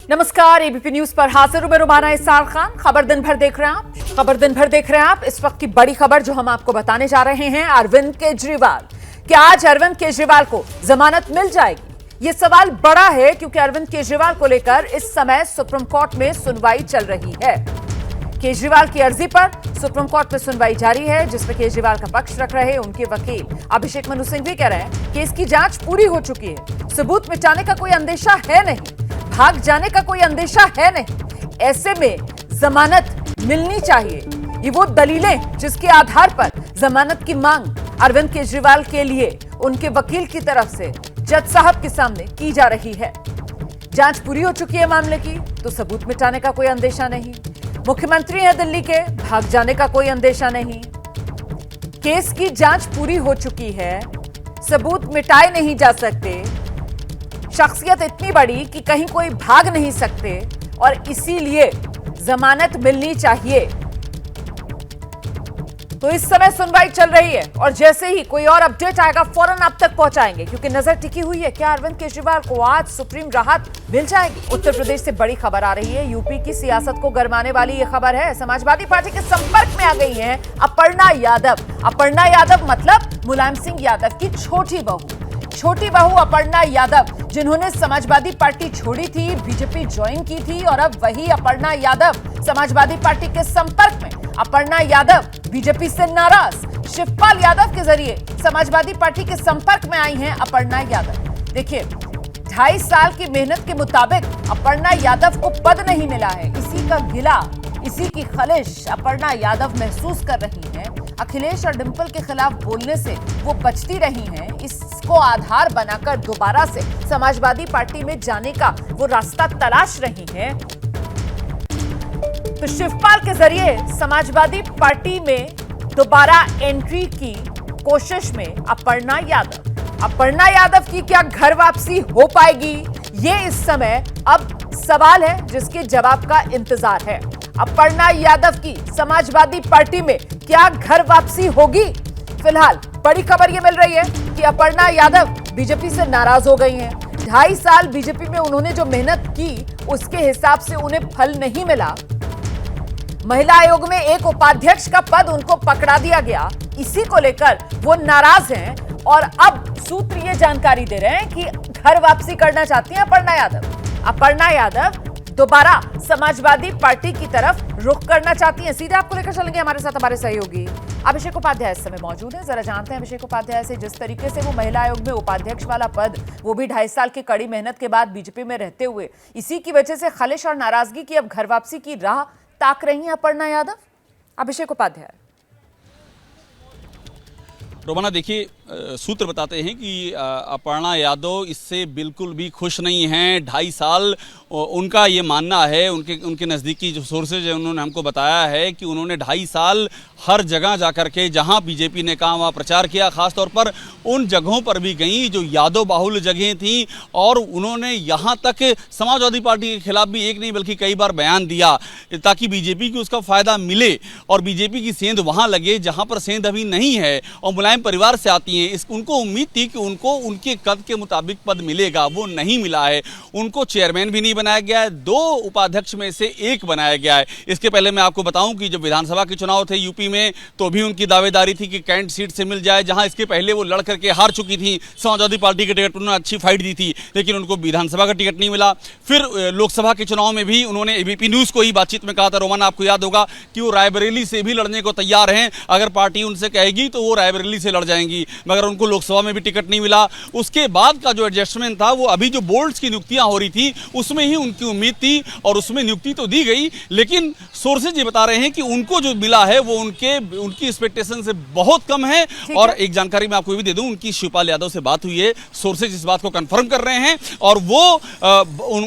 नमस्कार, ABP news पर हाजिर हूं मैं रुमाना इसार खान। खबर दिन भर देख रहे हैं आप। इस वक्त की बड़ी खबर जो हम आपको बताने जा रहे हैं, अरविंद केजरीवाल। क्या आज अरविंद केजरीवाल को जमानत मिल जाएगी? ये सवाल बड़ा है क्योंकि अरविंद केजरीवाल को लेकर इस समय सुप्रीम कोर्ट में सुनवाई चल रही है। केजरीवाल की अर्जी पर सुप्रीम कोर्ट में सुनवाई जारी है, जिसमें केजरीवाल का पक्ष रख रहे उनके वकील अभिषेक मनु सिंह भी कह रहे हैं कि इसकी जांच पूरी हो चुकी है, सबूत मिटाने का कोई अंदेशा है नहीं, भाग जाने का कोई अंदेशा है नहीं। ऐसे में जमानत मिलनी चाहिए। ये वो दलीलें जिसके आधार पर जमानत की मांग अरविंद केजरीवाल के लिए उनके वकील की तरफ से जज साहब के सामने की जा रही है। जांच पूरी हो चुकी है मामले की, तो सबूत मिटाने का कोई अंदेशा नहीं। मुख्यमंत्री हैं दिल्ली के, भाग जाने का कोई अंदेशा नहीं। केस की जांच पूरी हो चुकी है, सबूत मिटाए नहीं जा सकते। शख्सियत इतनी बड़ी कि कहीं कोई भाग नहीं सकते और इसीलिए जमानत मिलनी चाहिए। तो इस समय सुनवाई चल रही है और जैसे ही कोई और अपडेट आएगा फौरन आप तक पहुंचाएंगे, क्योंकि नजर टिकी हुई है क्या अरविंद केजरीवाल को आज सुप्रीम राहत मिल जाएगी। उत्तर प्रदेश से बड़ी खबर आ रही है। यूपी की सियासत को गरमाने वाली ये खबर है। समाजवादी पार्टी के संपर्क में आ गई हैं अपर्णा यादव। अपर्णा यादव मतलब मुलायम सिंह यादव की छोटी बहू अपर्णा यादव, जिन्होंने समाजवादी पार्टी छोड़ी थी, बीजेपी ज्वाइन की थी और अब वही अपर्णा यादव समाजवादी पार्टी के संपर्क में। अपर्णा यादव बीजेपी से नाराज, शिवपाल यादव के जरिए समाजवादी पार्टी के संपर्क में आई हैं अपर्णा यादव। देखिए, 2.5 साल की मेहनत के मुताबिक अपर्णा यादव को पद नहीं मिला है। इसी का गिला, इसी की खलिश अपर्णा यादव महसूस कर रही हैं। अखिलेश और डिंपल के खिलाफ बोलने से वो बचती रही हैं। इसको आधार बनाकर दोबारा से समाजवादी पार्टी में जाने का वो रास्ता तलाश रही हैं। तो शिवपाल के जरिए समाजवादी पार्टी में दोबारा एंट्री की कोशिश में अपर्णा यादव की क्या घर वापसी हो पाएगी? ये इस समय अब सवाल है जिसके जवाब का इंतजार है। अपर्णा यादव की समाजवादी पार्टी में क्या घर वापसी होगी? फिलहाल बड़ी खबर ये मिल रही है कि अपर्णा यादव बीजेपी से नाराज हो गई हैं। 2.5 साल बीजेपी में उन्होंने जो मेहनत की उसके हिसाब से उन्हें फल नहीं मिला। महिला आयोग में एक उपाध्यक्ष का पद उनको पकड़ा दिया गया, इसी को लेकर वो नाराज हैं और अब सूत्र ये जानकारी दे रहे हैं कि घर वापसी करना चाहती हैं अपर्णा यादव दोबारा समाजवादी पार्टी की तरफ रुख करना चाहती हैं। सीधे आपको लेकर चलेंगे हमारे साथ हमारे सहयोगी अभिषेक उपाध्याय इस समय मौजूद हैं। जरा जानते हैं अभिषेक उपाध्याय से, जिस तरीके से वो महिला आयोग में उपाध्यक्ष वाला पद, वो भी 2.5 साल की कड़ी मेहनत के बाद बीजेपी में रहते हुए, इसी की वजह से खलिश और नाराजगी की अब घर वापसी की राह ताक रही हैं अपर्णा यादव। अभिषेक उपाध्याय। रोमाना, देखिए, सूत्र बताते हैं कि अपर्णा यादव इससे बिल्कुल भी खुश नहीं हैं। 2.5 साल उनका ये मानना है, उनके नज़दीकी जो सोर्सेज हैं उन्होंने हमको बताया है कि उन्होंने 2.5 साल हर जगह जाकर के जहां बीजेपी ने कहा वहां प्रचार किया, खासतौर पर उन जगहों पर भी गई जो यादव बाहुल्य जगहें थीं, और उन्होंने यहां तक समाजवादी पार्टी के खिलाफ भी एक नहीं बल्कि कई बार बयान दिया ताकि बीजेपी को उसका फ़ायदा मिले और बीजेपी की सेंध वहाँ लगे जहाँ पर सेंध अभी नहीं है। और मुलायम परिवार से आती हैं, उनको उम्मीद थी कि उनको उनके कद के मुताबिक पद मिलेगा, वो नहीं मिला है। उनको चेयरमैन भी नहीं बनाया गया है, 2 उपाध्यक्ष में से 1 बनाया गया है। इसके पहले मैं आपको बताऊं कि जब विधानसभा के चुनाव थे यूपी में, तो भी उनकी दावेदारी थी कि कैंट सीट से मिल जाए, जहां इसके पहले वो लड़ करके हार चुकी थी। समाजवादी पार्टी के टिकट पर उन्होंने अच्छी फाइट दी थी, लेकिन उनको विधानसभा का टिकट नहीं मिला। फिर लोकसभा के चुनाव में भी उन्होंने एबीपी न्यूज़ को ही बातचीत में कहा था, रोमान आपको याद होगा, कि वो रायबरेली से भी लड़ने को तैयार हैं। अगर पार्टी उनसे कहेगी तो वो रायबरेली से लड़ जाएंगी, मगर उनको लोकसभा में भी टिकट नहीं मिला। उसके बाद का जो एडजस्टमेंट था, वो अभी जो बोर्ड्स की नियुक्तियां हो रही थी उसमें ही उनकी उम्मीद थी और उसमें नियुक्ति तो दी गई, लेकिन सोर्सेज ये बता रहे हैं कि उनको जो मिला है वो उनकी एक्सपेक्टेशन से बहुत कम है। और एक जानकारी मैं आपको भी दे दूं, उनकी शिवपाल यादव से बात हुई है, सोर्सेज इस बात को कंफर्म कर रहे हैं और वो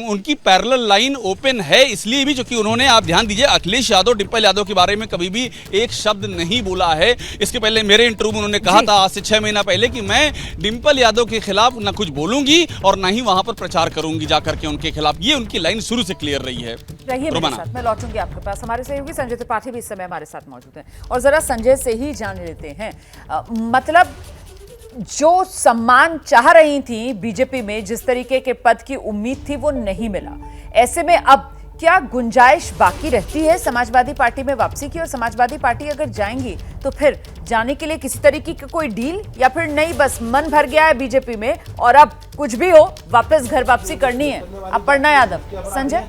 उनकी पैरेलल लाइन ओपन है, इसलिए भी क्योंकि उन्होंने, आप ध्यान दीजिए, अखिलेश यादव, डिंपल यादव के बारे में कभी भी एक शब्द नहीं बोला है। इसके पहले मेरे इंटरव्यू में उन्होंने कहा था आज से 6 महीना पहले कि मैं डिंपल यादव के खिलाफ ना कुछ बोलूंगी और ना ही वहां पर प्रचार करूंगी जाकर के उनके खिलाफ। ये उनकी लाइन शुरू से क्लियर रही है। रहिए मेरे साथ, मैं लौटूंगी आपके पास। हमारे सहयोगी संजय त्रिपाठी भी इस समय हमारे साथ मौजूद हैं और जरा संजय से ही जान लेते हैं, मतलब जो सम्मान चाह रही थी बीजेपी में, जिस तरीके के पद की उम्मीद थी, वो नहीं मिला। ऐसे में अब क्या गुंजाइश बाकी रहती है समाजवादी पार्टी में वापसी की? और समाजवादी पार्टी अगर जाएंगी तो फिर जाने के लिए किसी तरीके की कोई डील, या फिर नहीं बस मन भर गया है बीजेपी में और अब कुछ भी हो वापस घर वापसी करनी है? अपर्णा यादव, संजय।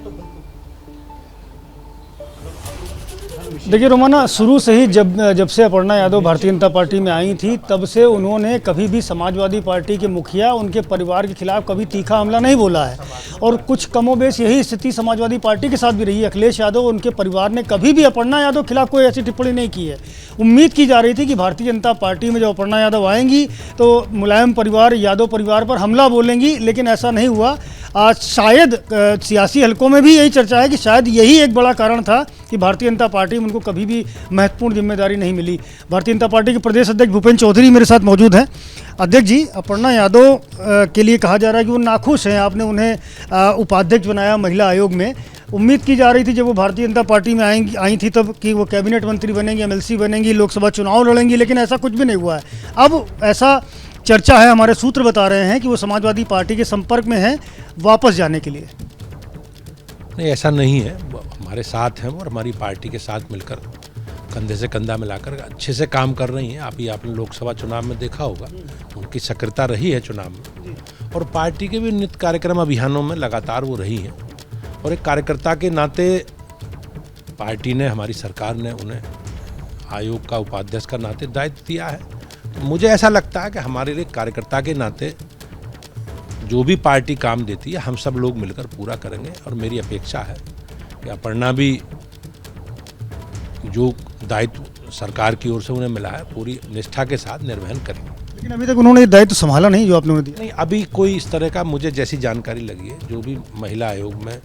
देखिए रोमाना, शुरू से ही जब से अपर्णा यादव भारतीय जनता पार्टी में आई थी, तब से उन्होंने कभी भी समाजवादी पार्टी के मुखिया, उनके परिवार के खिलाफ कभी तीखा हमला नहीं बोला है। और कुछ कमोबेश यही स्थिति समाजवादी पार्टी के साथ भी रही है। अखिलेश यादव और उनके परिवार ने कभी भी अपर्णा यादव के खिलाफ कोई ऐसी टिप्पणी नहीं की है। उम्मीद की जा रही थी कि भारतीय जनता पार्टी में जब अपर्णा यादव आएंगी तो मुलायम परिवार, यादव परिवार पर हमला बोलेंगी, लेकिन ऐसा नहीं हुआ। आज शायद सियासी हलकों में भी यही चर्चा है कि शायद यही एक बड़ा कारण था कि भारतीय जनता पार्टी में उनको कभी भी महत्वपूर्ण जिम्मेदारी नहीं मिली। भारतीय जनता पार्टी के प्रदेश अध्यक्ष भूपेंद्र चौधरी मेरे साथ मौजूद हैं। अध्यक्ष जी, अपर्णा यादव के लिए कहा जा रहा है कि वो नाखुश हैं, आपने उन्हें उपाध्यक्ष बनाया महिला आयोग में। उम्मीद की जा रही थी जब वो भारतीय जनता पार्टी में आई थी तब कि वो कैबिनेट मंत्री बनेंगी, एमएलसी बनेंगी, लोकसभा चुनाव लड़ेंगी, लेकिन ऐसा कुछ भी नहीं हुआ है। अब ऐसा चर्चा है, हमारे सूत्र बता रहे हैं कि वो समाजवादी पार्टी के संपर्क में हैं वापस जाने के लिए। नहीं, ऐसा नहीं है। वो हमारे साथ हैं और हमारी पार्टी के साथ मिलकर कंधे से कंधा मिलाकर अच्छे से काम कर रही हैं। आप ये आपने लोकसभा चुनाव में देखा होगा, उनकी सक्रियता रही है चुनाव में, और पार्टी के भी नित्य कार्यक्रम अभियानों में लगातार वो रही हैं। और एक कार्यकर्ता के नाते पार्टी ने, हमारी सरकार ने उन्हें आयोग का उपाध्यक्ष का नाते दायित्व दिया है। तो मुझे ऐसा लगता है कि हमारे लिए कार्यकर्ता के नाते जो भी पार्टी काम देती है हम सब लोग मिलकर पूरा करेंगे। और मेरी अपेक्षा है कि अपर्णा भी जो दायित्व सरकार की ओर से उन्हें मिला है पूरी निष्ठा के साथ निर्वहन करेंगे। लेकिन अभी तक उन्होंने दायित्व संभाला नहीं जो आपने उन्हें दिया। नहीं, अभी कोई इस तरह का मुझे जैसी जानकारी लगी है, जो भी महिला आयोग में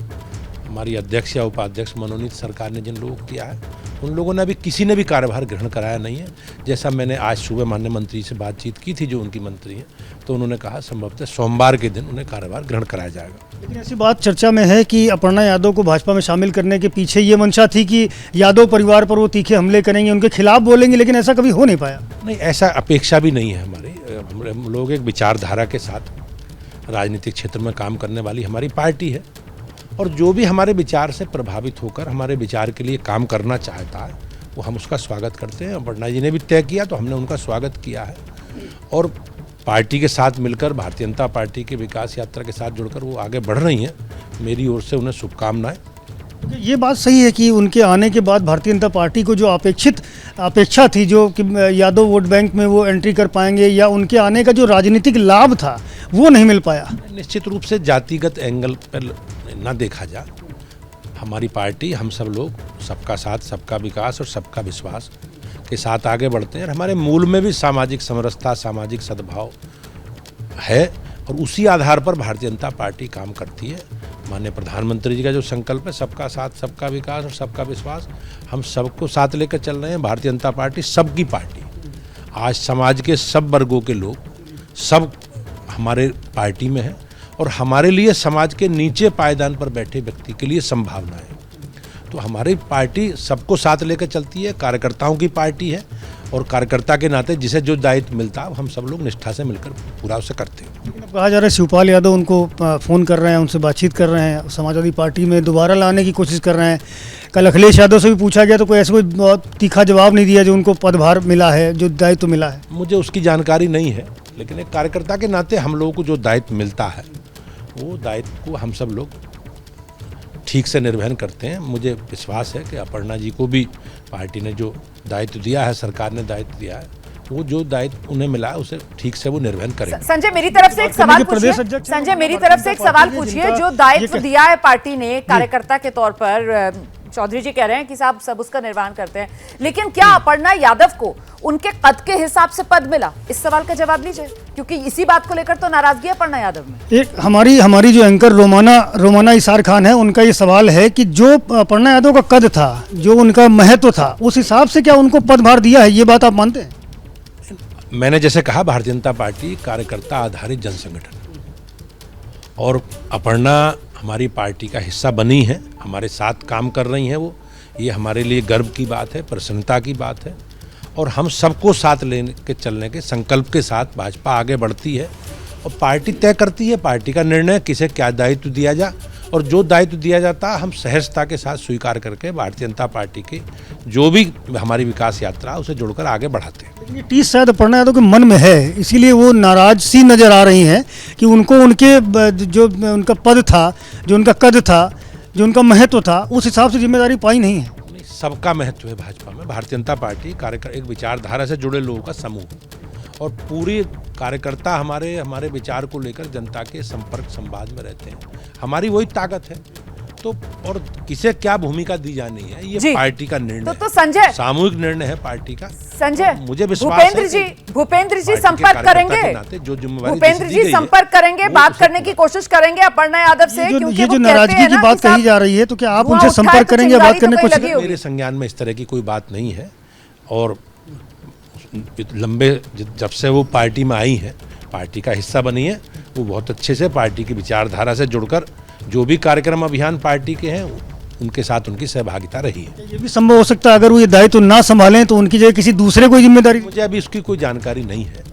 हमारी अध्यक्ष या उपाध्यक्ष मनोनीत सरकार ने जिन लोगों को किया है, उन लोगों ने अभी किसी ने भी कार्यभार ग्रहण कराया नहीं है। जैसा मैंने आज सुबह माननीय मंत्री से बातचीत की थी, जो उनकी मंत्री हैं, तो उन्होंने कहा संभवतः सोमवार के दिन उन्हें कार्यभार ग्रहण कराया जाएगा। लेकिन ऐसी बात चर्चा में है कि अपर्णा यादव को भाजपा में शामिल करने के पीछे ये मंशा थी कि यादव परिवार पर वो तीखे हमले करेंगे, उनके खिलाफ बोलेंगे, लेकिन ऐसा कभी हो नहीं पाया। नहीं, ऐसा अपेक्षा भी नहीं है हमारी। हम लोग एक विचारधारा के साथ राजनीतिक क्षेत्र में काम करने वाली हमारी पार्टी है, और जो भी हमारे विचार से प्रभावित होकर हमारे विचार के लिए काम करना चाहता है वो हम उसका स्वागत करते हैं। अपर्णा जी ने भी तय किया तो हमने उनका स्वागत किया है, और पार्टी के साथ मिलकर भारतीय जनता पार्टी के विकास यात्रा के साथ जुड़कर वो आगे बढ़ रही हैं। मेरी ओर से उन्हें शुभकामनाएं। ये बात सही है कि उनके आने के बाद भारतीय जनता पार्टी को जो अपेक्षा थी, जो कि यादव वोट बैंक में वो एंट्री कर पाएंगे, या उनके आने का जो राजनीतिक लाभ था वो नहीं मिल पाया। निश्चित रूप से जातिगत एंगल पर ना देखा जा, हमारी पार्टी, हम सब लोग सबका साथ, सबका विकास और सबका विश्वास के साथ आगे बढ़ते हैं। और हमारे मूल में भी सामाजिक समरसता, सामाजिक सद्भाव है, और उसी आधार पर भारतीय जनता पार्टी काम करती है। माननीय प्रधानमंत्री जी का जो संकल्प है, सबका साथ, सबका विकास और सबका विश्वास, हम सबको साथ लेकर चल रहे हैं। भारतीय जनता पार्टी सबकी पार्टी, आज समाज के सब वर्गों के लोग सब हमारे पार्टी में है, और हमारे लिए समाज के नीचे पायदान पर बैठे व्यक्ति के लिए संभावना है। तो हमारी पार्टी सबको साथ लेकर चलती है, कार्यकर्ताओं की पार्टी है, और कार्यकर्ता के नाते जिसे जो दायित्व मिलता है हम सब लोग निष्ठा से मिलकर पूरा उसे करते हैं। लेकिन अब कहा जा रहा है शिवपाल यादव उनको फ़ोन कर रहे हैं, उनसे बातचीत कर रहे हैं, समाजवादी पार्टी में दोबारा लाने की कोशिश कर रहे हैं। कल अखिलेश यादव से भी पूछा गया तो कोई ऐसा कोई बहुत तीखा जवाब नहीं दिया जो उनको पदभार मिला है, जो दायित्व मिला है। मुझे उसकी जानकारी नहीं है, लेकिन एक कार्यकर्ता के नाते हम लोगों को जो दायित्व मिलता है वो दायित्व को हम सब लोग ठीक से निर्वहन करते हैं। मुझे विश्वास है कि अपर्णा जी को भी पार्टी ने जो दायित्व दिया है, सरकार ने दायित्व दिया है, वो जो दायित्व उन्हें मिला है उसे ठीक से वो निर्वहन करेंगे। संजय, मेरी तरफ से एक सवाल पूछिए। संजय, मेरी तरफ से एक सवाल पूछिए। जो दायित्व दिया है पार्टी ने कार्यकर्ता के तौर पर, चौधरी जी कह रहे हैं कि साहब सब उसका निर्वहन करते हैं, लेकिन क्या अपर्णा यादव को उनके कद के हिसाब से पद मिला? इस सवाल का जवाब लीजिए, क्योंकि इसी बात को लेकर तो नाराजगी है अपर्णा यादव में। एक हमारी जो एंकर रोमाना इसार खान है, उनका ये सवाल है कि जो अपर्णा यादव का कद था, जो उनका महत्व था, उस हिसाब से क्या उनको पदभार दिया है? ये बात आप मानते हैं? मैंने जैसे कहा, भारतीय जनता पार्टी कार्यकर्ता आधारित जन संगठन, और अपर्णा हमारी पार्टी का हिस्सा बनी है, हमारे साथ काम कर रही हैं वो। ये हमारे लिए गर्व की बात है, प्रसन्नता की बात है। और हम सबको साथ लेके चलने के संकल्प के साथ भाजपा आगे बढ़ती है और पार्टी तय करती है, पार्टी का निर्णय किसे क्या दायित्व दिया जा, और जो दायित्व दिया जाता हम सहजता के साथ स्वीकार करके भारतीय जनता पार्टी की जो भी हमारी विकास यात्रा उसे जोड़कर आगे बढ़ाते हैं। लेकिन ये टीस शायद अपर्णा यादव के मन में है, इसीलिए वो नाराज सी नजर आ रही हैं कि उनको उनके जो उनका पद था, जो उनका कद था, जो उनका महत्व था, उस हिसाब से जिम्मेदारी पाई नहीं है। सबका महत्व है भाजपा में। भारतीय जनता पार्टी कार्यकर एक विचारधारा से जुड़े लोगों का समूह और पूरी कार्यकर्ता हमारे विचार को लेकर जनता के संपर्क संवाद में रहते हैं। हमारी वही ताकत है। तो और किसे क्या भूमिका दी जानी है ये पार्टी का निर्णय तो संजय, सामूहिक निर्णय है पार्टी का। संजय, मुझे विश्वास है भूपेंद्र जी संपर्क करेंगे, जो जिम्मेवारी भूपेंद्र जी संपर्क करेंगे, बात करने की कोशिश करेंगे अपर्णा यादव से, क्योंकि ये जो नाराजगी की बात कही जा रही है, तो क्या आप उनसे संपर्क करेंगे, बात करने की कोशिश करेंगे? मेरे संज्ञान में इस तरह की कोई बात नहीं है और लंबे जब से वो पार्टी में आई है, पार्टी का हिस्सा बनी है, वो बहुत अच्छे से पार्टी की विचारधारा से जुड़कर जो भी कार्यक्रम अभियान पार्टी के हैं उनके साथ उनकी सहभागिता रही है। ये भी संभव हो सकता है अगर वो ये दायित्व ना संभालें तो उनकी जगह किसी दूसरे को जिम्मेदारी? मुझे अभी उसकी कोई जानकारी नहीं है।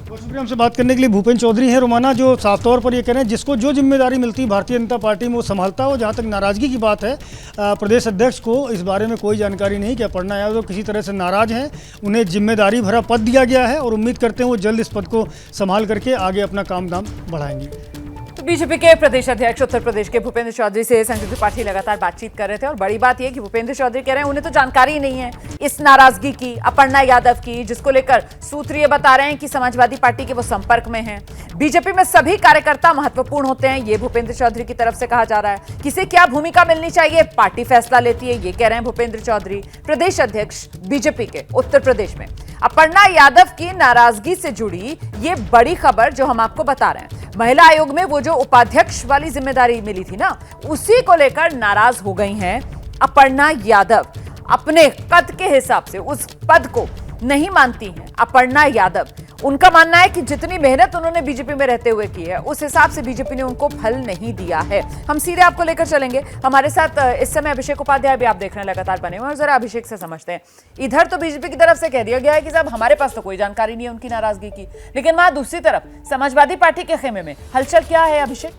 बहुत शुक्रिया हमसे बात करने के लिए। भूपेंद्र चौधरी हैं रोमाना, जो साफ तौर पर ये कह रहे हैं जिसको जो जिम्मेदारी मिलती है भारतीय जनता पार्टी में वो संभालता हो। जहाँ तक नाराजगी की बात है, प्रदेश अध्यक्ष को इस बारे में कोई जानकारी नहीं कि अपर्णा यादव किसी तरह से नाराज हैं। उन्हें जिम्मेदारी भरा पद दिया गया है और उम्मीद करते हैं वो जल्द इस पद को संभाल करके आगे अपना काम धाम बढ़ाएंगे। तो बीजेपी के प्रदेश अध्यक्ष उत्तर प्रदेश के भूपेंद्र चौधरी से संजय त्रिपाठी लगातार बातचीत कर रहे थे और बड़ी बात यह कि भूपेंद्र चौधरी कह रहे हैं उन्हें तो जानकारी ही नहीं है इस नाराजगी की अपर्णा यादव की, जिसको लेकर सूत्र ये बता रहे हैं कि समाजवादी पार्टी के वो संपर्क में हैं। बीजेपी में सभी कार्यकर्ता महत्वपूर्ण होते हैं, ये भूपेंद्र चौधरी की तरफ से कहा जा रहा है। किसे क्या भूमिका मिलनी चाहिए पार्टी फैसला लेती है, ये कह रहे हैं भूपेंद्र चौधरी, प्रदेश अध्यक्ष बीजेपी के उत्तर प्रदेश में। अपर्णा यादव की नाराजगी से जुड़ी ये बड़ी खबर जो हम आपको बता रहे हैं, महिला आयोग में वो जो उपाध्यक्ष वाली जिम्मेदारी मिली थी ना, उसी को लेकर नाराज हो गई हैं अपर्णा यादव। अपने कद के हिसाब से उस पद को नहीं मानती हैं अपर्णा यादव। उनका मानना है कि जितनी मेहनत उन्होंने बीजेपी में रहते हुए की है उस हिसाब से बीजेपी ने उनको फल नहीं दिया है। हम सीधे आपको लेकर चलेंगे, हमारे साथ इस समय अभिषेक उपाध्याय भी आप देख रहे हैं लगातार बने हुए, और जरा अभिषेक से समझते हैं। इधर तो बीजेपी की तरफ से कह दिया गया है कि साहब हमारे पास तो कोई जानकारी नहीं है उनकी नाराजगी की, लेकिन वहां दूसरी तरफ समाजवादी पार्टी के खेमे में हलचल क्या है अभिषेक?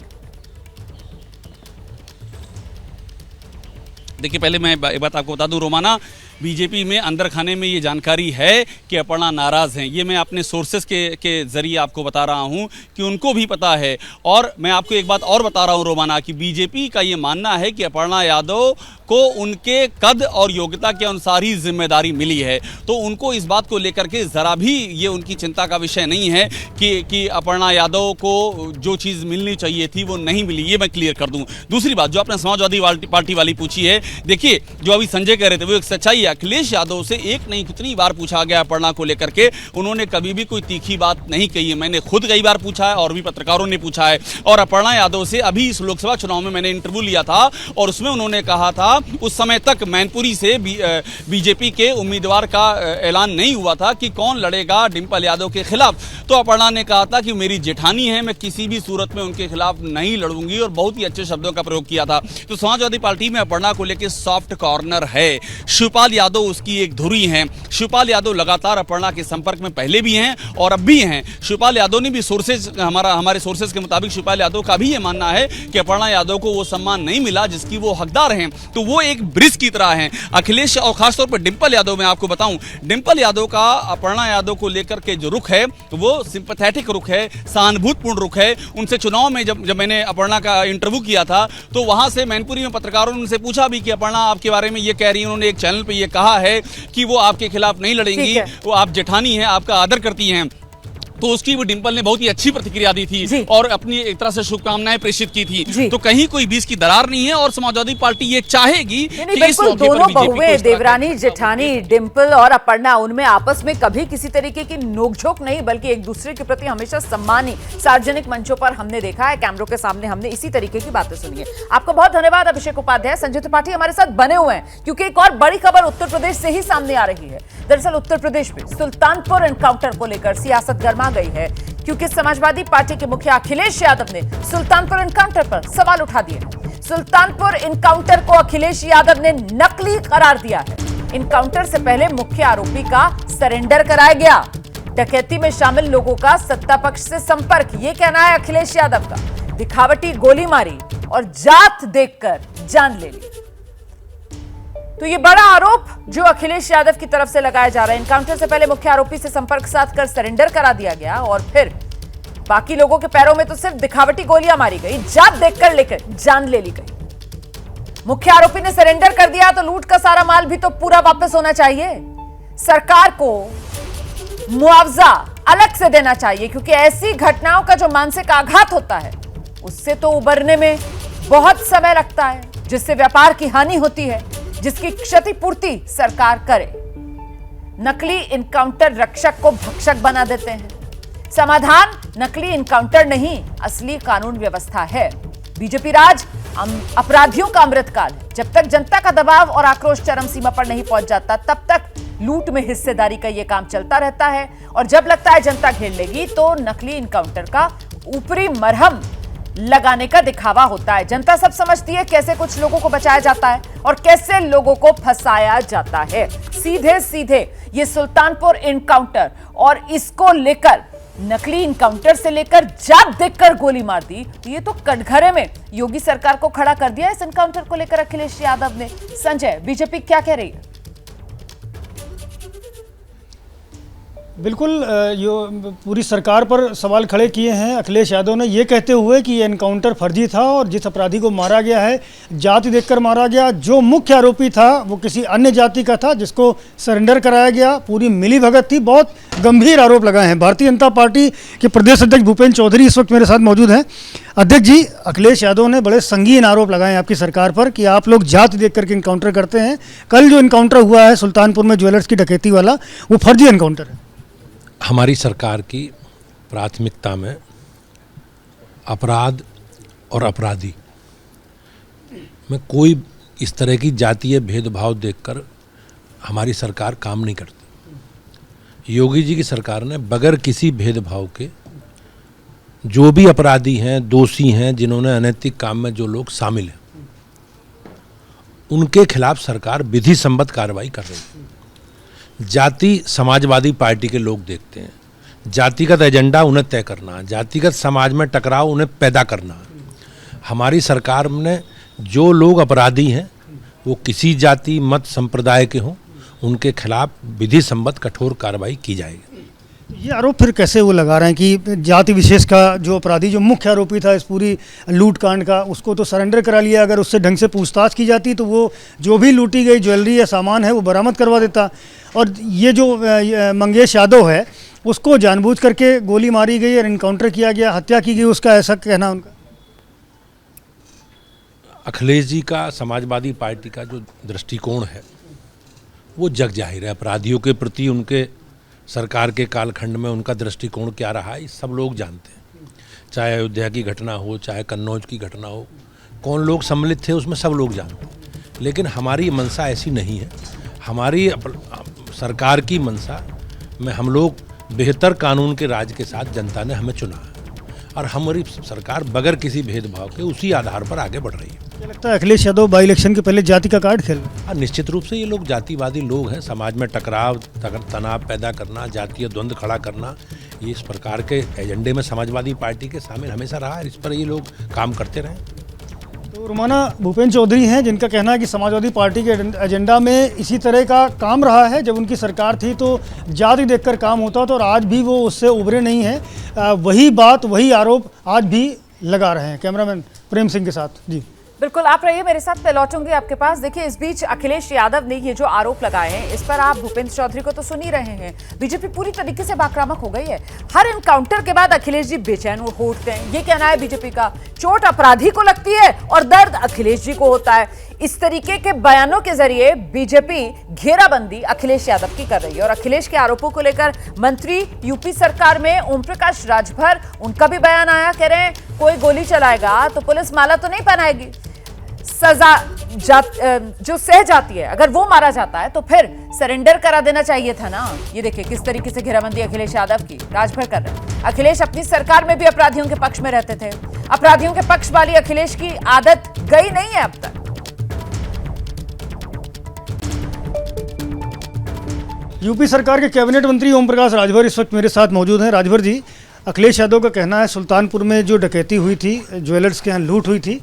देखिए, पहले मैं एक बात आपको बता दूं रोमाना, बीजेपी में अंदर खाने में ये जानकारी है कि अपर्णा नाराज हैं। ये मैं अपने सोर्सेस के जरिए आपको बता रहा हूं कि उनको भी पता है। और मैं आपको एक बात और बता रहा हूं रोमाना कि बीजेपी का ये मानना है कि अपर्णा यादव को उनके कद और योग्यता के अनुसार ही जिम्मेदारी मिली है। तो उनको इस बात को लेकर के ज़रा भी ये उनकी चिंता का विषय नहीं है कि अपर्णा यादव को जो चीज़ मिलनी चाहिए थी वो नहीं मिली। ये मैं क्लियर कर दूं। दूसरी बात जो आपने समाजवादी पार्टी वाली पूछी है, देखिए जो अभी संजय कह रहे थे वो एक सच्चाई है। अखिलेश यादव से एक नहीं कितनी बार पूछा गया अपर्णा को लेकर के, उन्होंने कभी भी कोई तीखी बात नहीं कही है। मैंने खुद कई बार पूछा है और भी पत्रकारों ने पूछा है। और अपर्णा यादव से अभी इस लोकसभा चुनाव में मैंने इंटरव्यू लिया था और उसमें उन्होंने कहा था, उस समय तक मैनपुरी से बीजेपी के उम्मीदवार का ऐलान नहीं हुआ था कि कौन लड़ेगा डिंपल यादव के खिलाफ। तो अपर्णा ने कहा था कि मेरी जेठानी है, मैं किसी भी सूरत में उनके खिलाफ नहीं लड़ूंगी, और बहुत ही अच्छे शब्दों का प्रयोग किया था। तो समाजवादी पार्टी में अपर्णा को लेकर सॉफ्ट कॉर्नर है। शिवपाल यादव उसकी एक धुरी हैं। शिवपाल यादव लगातार अपर्णा के संपर्क में पहले भी हैं और अब भी हैं। शिवपाल यादव ने भी हमारे सोर्सेज के मुताबिक शिवपाल यादव का भी ये मानना है कि अपर्णा यादव को वो सम्मान नहीं मिला जिसकी वो हकदार हैं। तो वो एक ब्रिज की तरह हैं। अखिलेश और खासतौर पर डिंपल यादव, मैं आपको बताऊं, डिंपल यादव का अपर्णा यादव को लेकर के जो रुख है वो सिंपैथेटिक रुख है, सहानुभूतिपूर्ण रुख है। उनसे चुनाव में जब मैंने अपर्णा का इंटरव्यू किया था तो वहां से मैनपुरी में पत्रकारों ने उनसे पूछा भी कि अपर्णा आपके बारे में ये कह रही है, उन्होंने एक चैनल पर ये कहा है कि वो आपके खिलाफ नहीं लड़ेंगी, वो आप जेठानी हैं, आपका आदर करती हैं। तो उसकी वो डिंपल ने बहुत ही अच्छी प्रतिक्रिया दी थी और अपनी एक तरह से शुभकामनाएं प्रेषित की थी। तो कहीं कोई बीच की दरार नहीं है और समाजवादी पार्टी ये चाहेगी कि इस मौके पर दोनों बहुएं, देवरानी जेठानी डिंपल और अपर्णा, उनमें आपस में कभी किसी तरीके की नोकझोंक नहीं, बल्कि एक दूसरे के प्रति हमेशा सम्मान ही सार्वजनिक मंचों पर हमने देखा है, कैमरों के सामने हमने इसी तरीके की बातें सुनी है। आपको बहुत धन्यवाद अभिषेक उपाध्याय। संजय त्रिपाठी हमारे साथ बने हुए हैं क्योंकि एक और बड़ी खबर उत्तर प्रदेश से ही सामने आ रही है। दरअसल उत्तर प्रदेश में सुल्तानपुर एनकाउंटर को लेकर सियासत गर्मा गई है क्योंकि समाजवादी पार्टी के मुखिया अखिलेश यादव ने सुल्तानपुर एनकाउंटर पर सवाल उठा दिए। सुल्तानपुर एनकाउंटर को अखिलेश यादव ने नकली करार दिया है। इनकाउंटर से पहले मुख्य आरोपी का सरेंडर कराया गया। डकैती में शामिल लोगों का सत्ता पक्ष से संपर्क, ये कहना है अखिलेश यादव का। दिखावटी गोली मारी और जात देखकर जान ले ली। तो ये बड़ा आरोप जो अखिलेश यादव की तरफ से लगाया जा रहा है। इनकाउंटर से पहले मुख्य आरोपी से संपर्क साधकर सरेंडर करा दिया गया और फिर बाकी लोगों के पैरों में तो सिर्फ दिखावटी गोलियां मारी गई, जात देखकर लेकर जान ले ली गई। मुख्य आरोपी ने सरेंडर कर दिया तो लूट का सारा माल भी तो पूरा वापस होना चाहिए। सरकार को मुआवजा अलग से देना चाहिए, क्योंकि ऐसी घटनाओं का जो मानसिक आघात होता है उससे तो उबरने में बहुत समय लगता है, जिससे व्यापार की हानि होती है, जिसकी क्षतिपूर्ति सरकार करे। नकली इनकाउंटर रक्षक को भक्षक बना देते हैं। समाधान नकली इनकाउंटर नहीं, असली कानून व्यवस्था है। बीजेपी राज अपराधियों का अमृतकाल है। जब तक जनता का दबाव और आक्रोश चरम सीमा पर नहीं पहुंच जाता, तब तक लूट में हिस्सेदारी का यह काम चलता रहता है। और जब लगता है जनता घेर लेगी, तो नकली इनकाउंटर का ऊपरी मरहम लगाने का दिखावा होता है। जनता सब समझती है कैसे कुछ लोगों को बचाया जाता है और कैसे लोगों को फंसाया जाता है। सीधे सीधे ये सुल्तानपुर इनकाउंटर और इसको लेकर नकली इनकाउंटर से लेकर जात देखकर गोली मार दी, तो ये तो कटघरे में योगी सरकार को खड़ा कर दिया इस इनकाउंटर को लेकर अखिलेश यादव ने। संजय, बीजेपी क्या कह रही है? बिल्कुल, ये पूरी सरकार पर सवाल खड़े किए हैं अखिलेश यादव ने, ये कहते हुए कि ये एनकाउंटर फर्जी था और जिस अपराधी को मारा गया है जाति देखकर मारा गया। जो मुख्य आरोपी था वो किसी अन्य जाति का था, जिसको सरेंडर कराया गया। पूरी मिली भगत थी। बहुत गंभीर आरोप लगाए हैं। भारतीय जनता पार्टी के प्रदेश अध्यक्ष भूपेंद्र चौधरी इस वक्त मेरे साथ मौजूद हैं। अध्यक्ष जी, अखिलेश यादव ने बड़े संगीन आरोप लगाए हैं आपकी सरकार पर कि आप लोग जाति देख करके इनकाउंटर करते हैं। कल जो इनकाउंटर हुआ है सुल्तानपुर में ज्वेलर्स की डकैती वाला, वो फर्जी इनकाउंटर है। हमारी सरकार की प्राथमिकता में अपराध और अपराधी में कोई इस तरह की जातीय भेदभाव देखकर हमारी सरकार काम नहीं करती। योगी जी की सरकार ने बगैर किसी भेदभाव के जो भी अपराधी हैं, दोषी हैं, जिन्होंने अनैतिक काम में जो लोग शामिल हैं, उनके खिलाफ सरकार विधि सम्मत कार्रवाई कर रही है। जाति समाजवादी पार्टी के लोग देखते हैं। जातिगत एजेंडा उन्हें तय करना, जातिगत समाज में टकराव उन्हें पैदा करना। हमारी सरकार ने जो लोग अपराधी हैं वो किसी जाति मत संप्रदाय के हों, उनके खिलाफ विधि सम्मत कठोर कार्रवाई की जाएगी। ये आरोप फिर कैसे वो लगा रहे हैं कि जाति विशेष का जो अपराधी, जो मुख्य आरोपी था इस पूरी लूट कांड का, उसको तो सरेंडर करा लिया। अगर उससे ढंग से पूछताछ की जाती तो वो जो भी लूटी गई ज्वेलरी या सामान है वो बरामद करवा देता। और ये जो मंगेश यादव है उसको जानबूझ करके गोली मारी गई और इनकाउंटर किया गया, हत्या की गई, उसका ऐसा कहना उनका। अखिलेश जी का समाजवादी पार्टी का जो दृष्टिकोण है वो जग जाहिर है। अपराधियों के प्रति उनके सरकार के कालखंड में उनका दृष्टिकोण क्या रहा है, सब लोग जानते हैं। चाहे अयोध्या की घटना हो, चाहे कन्नौज की घटना हो, कौन लोग सम्मिलित थे उसमें सब लोग जानते हैं। लेकिन हमारी मंशा ऐसी नहीं है। हमारी सरकार की मंशा में हम लोग बेहतर कानून के राज के साथ जनता ने हमें चुना है और हमारी सरकार बगैर किसी भेदभाव के उसी आधार पर आगे बढ़ रही है। क्या लगता है अखिलेश यादव बाई इलेक्शन के पहले जाति का कार्ड खेल रहे हैं? निश्चित रूप से ये लोग जातिवादी लोग हैं। समाज में टकराव, तनाव पैदा करना, जातीय द्वंद्व खड़ा करना, ये इस प्रकार के एजेंडे में समाजवादी पार्टी के शामिल हमेशा रहा है। इस पर ये लोग काम करते रहे। तो रोमाना भूपेंद्र चौधरी हैं जिनका कहना है कि समाजवादी पार्टी के एजेंडा में इसी तरह का काम रहा है। जब उनकी सरकार थी तो जाति देखकर काम होता था और आज भी वो उससे उभरे नहीं हैं। वही बात, वही आरोप आज भी लगा रहे हैं। कैमरामैन प्रेम सिंह के साथ जी। बिल्कुल, आप रहिए मेरे साथ, मैं लौटूंगी आपके पास। देखिए, इस बीच अखिलेश यादव ने ये जो आरोप लगाए हैं इस पर आप भूपेंद्र चौधरी को तो सुन ही रहे हैं। बीजेपी पूरी तरीके से आक्रामक हो गई है। हर एनकाउंटर के बाद अखिलेश जी बेचैन हो उठते हैं, ये कहना है बीजेपी का। चोट अपराधी को लगती है और दर्द अखिलेश जी को होता है। इस तरीके के बयानों के जरिए बीजेपी घेराबंदी अखिलेश यादव की कर रही है। और अखिलेश के आरोपों को लेकर मंत्री यूपी सरकार में ओम प्रकाश राजभर, उनका भी बयान आया। कह रहे हैं कोई गोली चलाएगा तो पुलिस माला तो नहीं पहनाएगी, सजा जो सह जाती है, अगर वो मारा जाता है तो फिर सरेंडर करा देना चाहिए था ना। ये देखिए किस तरीके से घेराबंदी अखिलेश यादव की राजभर कर रहे हैं। अखिलेश अपनी सरकार में भी अपराधियों के पक्ष में रहते थे। अपराधियों के पक्ष वाली अखिलेश की आदत गई नहीं है अब तक। यूपी सरकार के कैबिनेट मंत्री ओम प्रकाश राजभर इस वक्त मेरे साथ मौजूद हैं। राजभर जी, अखिलेश यादव का कहना है सुल्तानपुर में जो डकैती हुई थी, ज्वेलर्स के यहाँ लूट हुई थी,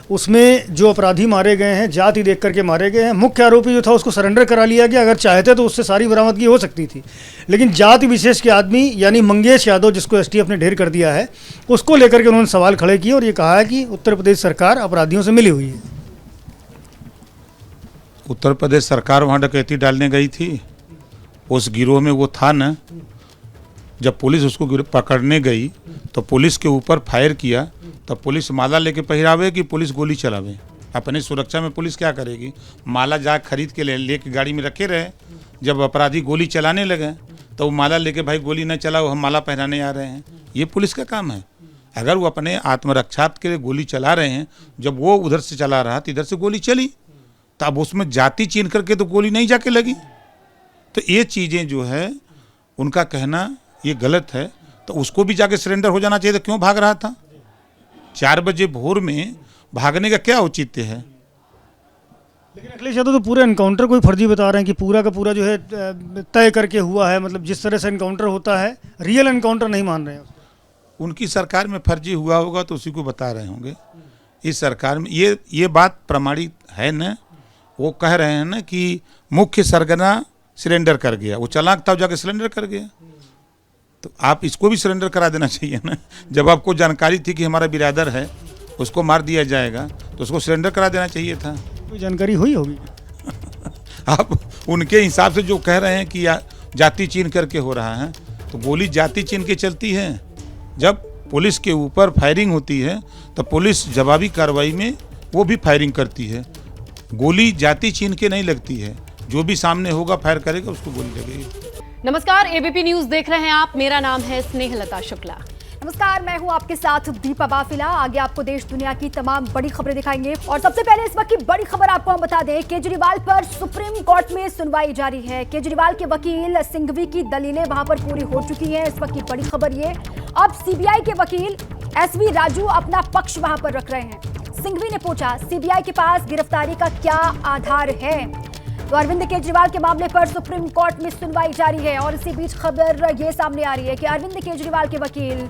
उसमें जो अपराधी मारे गए हैं जाति देख करके मारे गए हैं। मुख्य आरोपी जो था उसको सरेंडर करा लिया गया, अगर चाहते तो उससे सारी बरामदगी हो सकती थी, लेकिन जाति विशेष के आदमी यानी मंगेश यादव, जिसको एसटीएफ ने ढेर कर दिया है, उसको लेकर के उन्होंने सवाल खड़े किए और ये कहा है कि उत्तर प्रदेश सरकार अपराधियों से मिली हुई है। उत्तर प्रदेश सरकार वहाँ डकैती डालने गई थी, उस गिरोह में वो था न। जब पुलिस उसको पकड़ने गई तो पुलिस के ऊपर फायर किया, तो पुलिस माला लेके पहरावे कि पुलिस गोली चलावे? अपनी सुरक्षा में पुलिस क्या करेगी? माला जा खरीद के लेके गाड़ी में रखे रहे। जब अपराधी गोली चलाने लगे तो वो माला लेके भाई गोली न चलाओ, हम माला पहनाने आ रहे हैं, ये पुलिस का काम है। अगर वो अपने आत्मरक्षा के लिए गोली चला रहे हैं, जब वो उधर से चला रहा तो इधर से गोली चली, तो अब उसमें जाति चीन करके तो गोली नहीं जाके लगी। तो ये चीज़ें जो है उनका कहना ये गलत है। तो उसको भी जाके सरेंडर हो जाना चाहिए था, क्यों भाग रहा था? 4 बजे भोर में भागने का क्या औचित्य है? लेकिन अखिलेश यादव तो पूरे एनकाउंटर को ही फर्जी बता रहे हैं कि पूरा का पूरा जो है तय करके हुआ है, मतलब जिस तरह से एनकाउंटर होता है रियल एनकाउंटर नहीं मान रहे हैं। उनकी सरकार में फर्जी हुआ होगा तो उसी को बता रहे होंगे। इस सरकार में ये बात प्रमाणित है न। वो कह रहे हैं ना कि मुख्य सरगना सरेंडर कर गया, वो चालाक था जाके सरेंडर कर गया। तो आप इसको भी सरेंडर करा देना चाहिए ना। जब आपको जानकारी थी कि हमारा बिरादर है, उसको मार दिया जाएगा, तो उसको सरेंडर करा देना चाहिए था। कोई जानकारी हुई होगी? आप उनके हिसाब से जो कह रहे हैं कि जाति चीन करके हो रहा है, तो गोली जाति चीन के चलती है। जब पुलिस के ऊपर फायरिंग होती है तो पुलिस जवाबी कार्रवाई में वो भी फायरिंग करती है। गोली जाति चीन के नहीं लगती है, जो भी सामने होगा फायर करेगा उसको गोली लगेगी। नमस्कार, एबीपी न्यूज देख रहे हैं आप। मेरा नाम है स्नेहलता शुक्ला। नमस्कार, मैं हूं आपके साथ दीपा बाफिला। आगे आपको देश दुनिया की तमाम बड़ी खबरें दिखाएंगे और सबसे पहले इस वक्त की बड़ी खबर आपको हम बता दें, केजरीवाल पर सुप्रीम कोर्ट में सुनवाई जारी है। केजरीवाल के वकील सिंघवी की दलीलें वहां पर पूरी हो चुकी हैं। इस वक्त की बड़ी खबर ये, अब सीबीआई के वकील एसवी राजू अपना पक्ष वहां पर रख रहे हैं। सिंघवी ने पूछा, सीबीआई के पास गिरफ्तारी का क्या आधार है? तो अरविंद केजरीवाल के मामले पर सुप्रीम कोर्ट में सुनवाई जारी है और इसी बीच खबर ये सामने आ रही है कि अरविंद केजरीवाल के वकील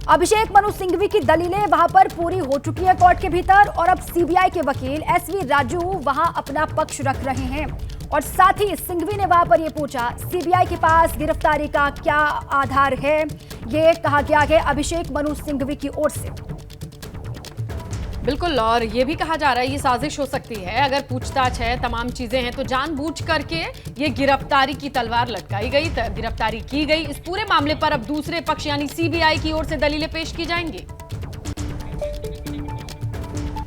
अभिषेक मनु सिंघवी की दलीलें वहां पर पूरी हो चुकी है कोर्ट के भीतर और अब सीबीआई के वकील एसवी राजू वहां अपना पक्ष रख रहे हैं। और साथ ही सिंघवी ने वहां पर यह पूछा, सीबीआई के पास गिरफ्तारी का क्या आधार है? ये कहा गया है अभिषेक मनु सिंघवी की ओर से। बिल्कुल, और ये भी कहा जा रहा है ये साजिश हो सकती है। अगर पूछताछ है, तमाम चीजें हैं, तो जानबूझ करके ये गिरफ्तारी की तलवार लटकाई गई, गिरफ्तारी की गई। इस पूरे मामले पर अब दूसरे पक्ष यानी सीबीआई की ओर से दलीलें पेश की जाएंगी।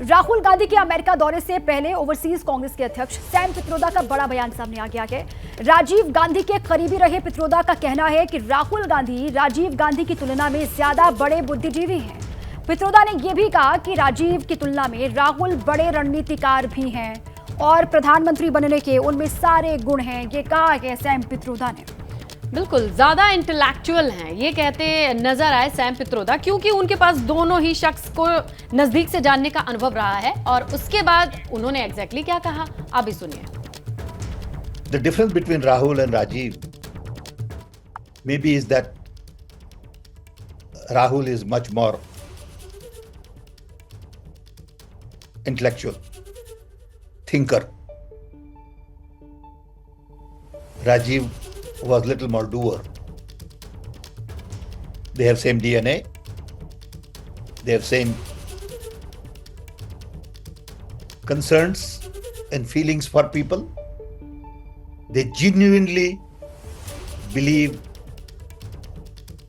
राहुल गांधी के अमेरिका दौरे से पहले ओवरसीज कांग्रेस के अध्यक्ष सैम पित्रोदा का बड़ा बयान सामने आ गया है। राजीव गांधी के करीबी रहे पित्रोदा का कहना है कि राहुल गांधी राजीव गांधी की तुलना में ज्यादा बड़े बुद्धिजीवी हैं। पित्रोदा ने यह भी कहा कि राजीव की तुलना में राहुल बड़े रणनीतिकार भी हैं और प्रधानमंत्री बनने के उनमें सारे गुण हैं। ये कहा है सैम पित्रोदा ने। बिल्कुल, ज्यादा इंटेलेक्चुअल हैं, ये कहते नजर आए सैम पित्रोदा, क्योंकि उनके पास दोनों ही शख्स को नजदीक से जानने का अनुभव रहा है। और उसके बाद उन्होंने एग्जैक्टली क्या कहा, आप भी सुनिए। The difference between Rahul and Rajiv maybe is that Rahul is much more intellectual, thinker. Rajiv was little more doer. They have same DNA. They have same concerns and feelings for people. They genuinely believe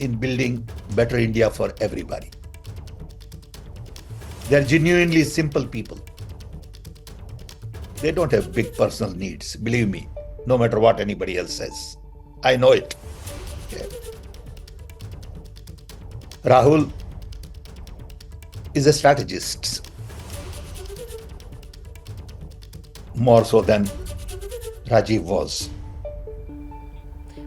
in building better India for everybody. They're genuinely simple people. They don't have big personal needs, believe me, no matter what anybody else says. I know it. Okay. Rahul is a strategist, more so than Rajiv was.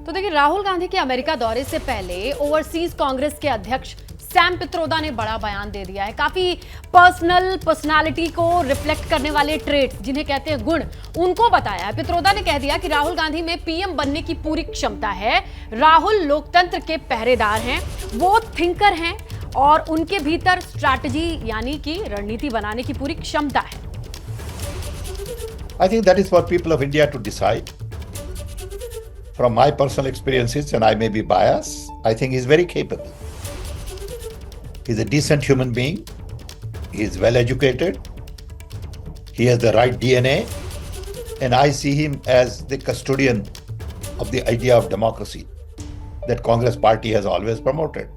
तो देखिए, राहुल गांधी के America दौरे से पहले overseas Congress के अध्यक्ष Sam Pitroda ने बड़ा बयान दे दिया है। काफी पर्सनालिटी को रिफ्लेक्ट करने वाले ट्रेड्स, जिन्हें कहते हैं गुण, उनको बताया है। पित्रोदा ने कह दिया कि राहुल गांधी में पीएम बनने की पूरी क्षमता है। राहुल लोकतंत्र के पहरेदार हैं, वो थिंकर हैं और उनके भीतर स्ट्रैटेजी यानी कि रणनीति बनाने की पूरी क्षमता है। I think that is for people of India to decide. From my personal experiences, and I may be biased, I think he's very capable. He's a decent human being. He is well educated. He has the right DNA. And I see him as the custodian of the idea of democracy that Congress party has always promoted.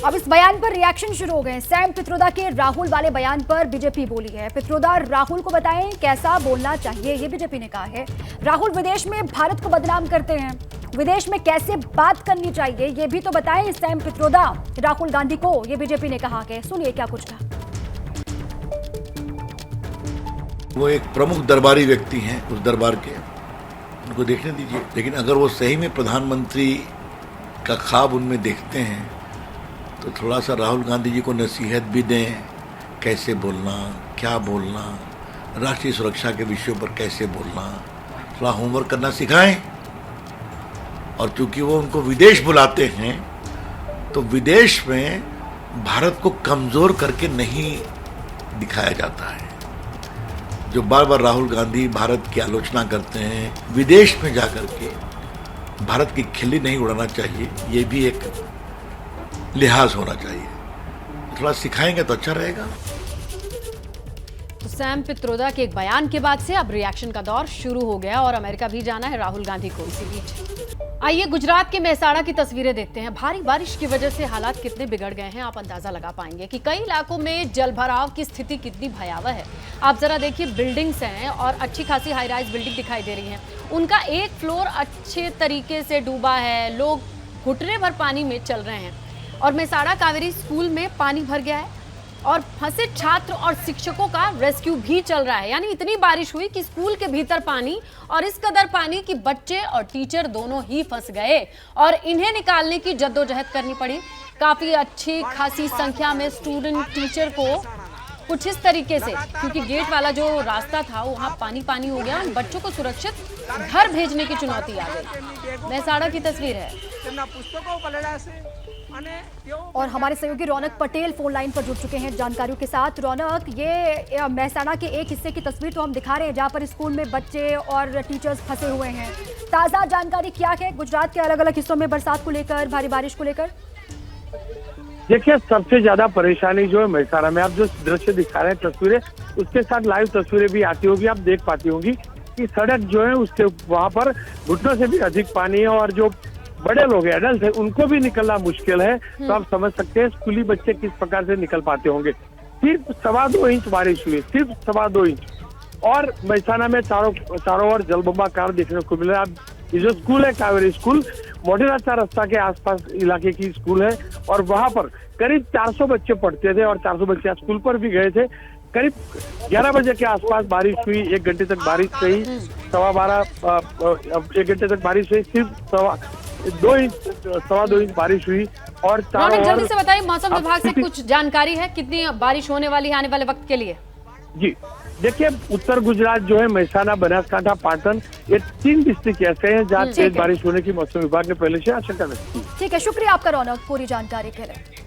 अब इस बयान पर reaction शुरू हो गए। Sam Pitroda के राहुल वाले बयान पर बीजेपी बोली है। पित्रोदा राहुल को बताएं कैसा बोलना चाहिए, ये बीजेपी ने कहा है। राहुल विदेश में भारत को बदनाम करते हैं, विदेश में कैसे बात करनी चाहिए ये भी तो बताएं सैम पित्रोदा राहुल गांधी को, ये बीजेपी ने कहा है। सुनिए क्या कुछ कहा। वो एक प्रमुख दरबारी व्यक्ति हैं उस दरबार के, उनको देखने दीजिए। लेकिन अगर वो सही में प्रधानमंत्री का ख्वाब उनमें देखते हैं तो थोड़ा सा राहुल गांधी जी को नसीहत भी दें, कैसे बोलना, क्या बोलना, राष्ट्रीय सुरक्षा के विषयों पर कैसे बोलना, थोड़ा होमवर्क करना सिखाएं। और चूंकि वो उनको विदेश बुलाते हैं तो विदेश में भारत को कमज़ोर करके नहीं दिखाया जाता है। जो बार बार राहुल गांधी भारत की आलोचना करते हैं, विदेश में जाकर के भारत की खिल्ली नहीं उड़ाना चाहिए, ये भी एक लिहाज होना चाहिए। थोड़ा सिखाएंगे तो अच्छा रहेगा। तो सैम पित्रोदा के एक बयान के बाद से अब रिएक्शन का दौर शुरू हो गया और अमेरिका भी जाना है राहुल गांधी को इसी बीच। आइए गुजरात के मेहसाणा की तस्वीरें देखते हैं। भारी बारिश की वजह से हालात कितने बिगड़ गए हैं आप अंदाजा लगा पाएंगे कि कई इलाकों में जलभराव की स्थिति कितनी भयावह है। आप जरा देखिए, बिल्डिंग्स हैं और अच्छी खासी हाई राइज बिल्डिंग दिखाई दे रही हैं, उनका एक फ्लोर अच्छे तरीके से डूबा है, लोग घुटने भर पानी में चल रहे हैं। और मेहसाणा कावेरी स्कूल में पानी भर गया है और फंसे छात्र और शिक्षकों का रेस्क्यू भी चल रहा है। यानी इतनी बारिश हुई कि स्कूल के भीतर पानी, और इस कदर पानी कि बच्चे और टीचर दोनों ही फंस गए और इन्हें निकालने की जद्दोजहद करनी पड़ी। काफी अच्छी खासी संख्या में स्टूडेंट टीचर को कुछ इस तरीके से, क्योंकि गेट वाला जो रास्ता था वहाँ पानी पानी हो गया, उन बच्चों को सुरक्षित घर भेजने की चुनौती आ गई। मेहसाणा की तस्वीर है। और हमारे सहयोगी रौनक पटेल फोन लाइन पर जुड़ चुके हैं जानकारियों के साथ। रौनक, ये मेहसाणा के एक हिस्से की तस्वीर तो हम दिखा रहे हैं जहां पर स्कूल में बच्चे और टीचर्स फंसे हुए हैं। ताज़ा जानकारी क्या है गुजरात के अलग अलग हिस्सों में बरसात को लेकर, भारी बारिश को लेकर? देखिए, सबसे ज्यादा परेशानी जो है मेहसाणा में, आप जो दृश्य दिखा रहे हैं तस्वीरें, उसके साथ लाइव तस्वीरें भी आती होगी, आप देख पाती होंगी कि सड़क जो है उसके वहां पर घुटनों से भी अधिक पानी है और जो बड़े लोग हैं, एडल्ट है, उनको भी निकलना मुश्किल है। तो आप समझ सकते हैं स्कूली बच्चे किस प्रकार से निकल पाते होंगे। सिर्फ 2.25 इंच बारिश हुई, सिर्फ 2.25 इंच, और मेहसाणा में चारों ओर जलबंबाकार देखने को मिल रहा है। ये जो स्कूल है कावेरी स्कूल, मोटेराचा रास्ता के आसपास इलाके की स्कूल है और वहां पर करीब 400 बच्चे पढ़ते थे और 400 बच्चे स्कूल पर भी गए थे। करीब 11 बजे के आसपास बारिश हुई, 1 घंटे तक बारिश रही, 1 घंटे तक बारिश हुई, सिर्फ 2.25 इंच बारिश हुई। और जल्दी से बताइए, मौसम विभाग से कुछ जानकारी है कितनी बारिश होने वाली है आने वाले वक्त के लिए? जी देखिए, उत्तर गुजरात जो है मेहसाणा, बनासकांठा, पाटन, ये 3 डिस्ट्रिक्ट ऐसे हैं जहाँ तेज बारिश होने की मौसम विभाग ने पहले से आशंका व्यक्त की। ठीक है, शुक्रिया आपका रौनक पूरी जानकारी के लिए।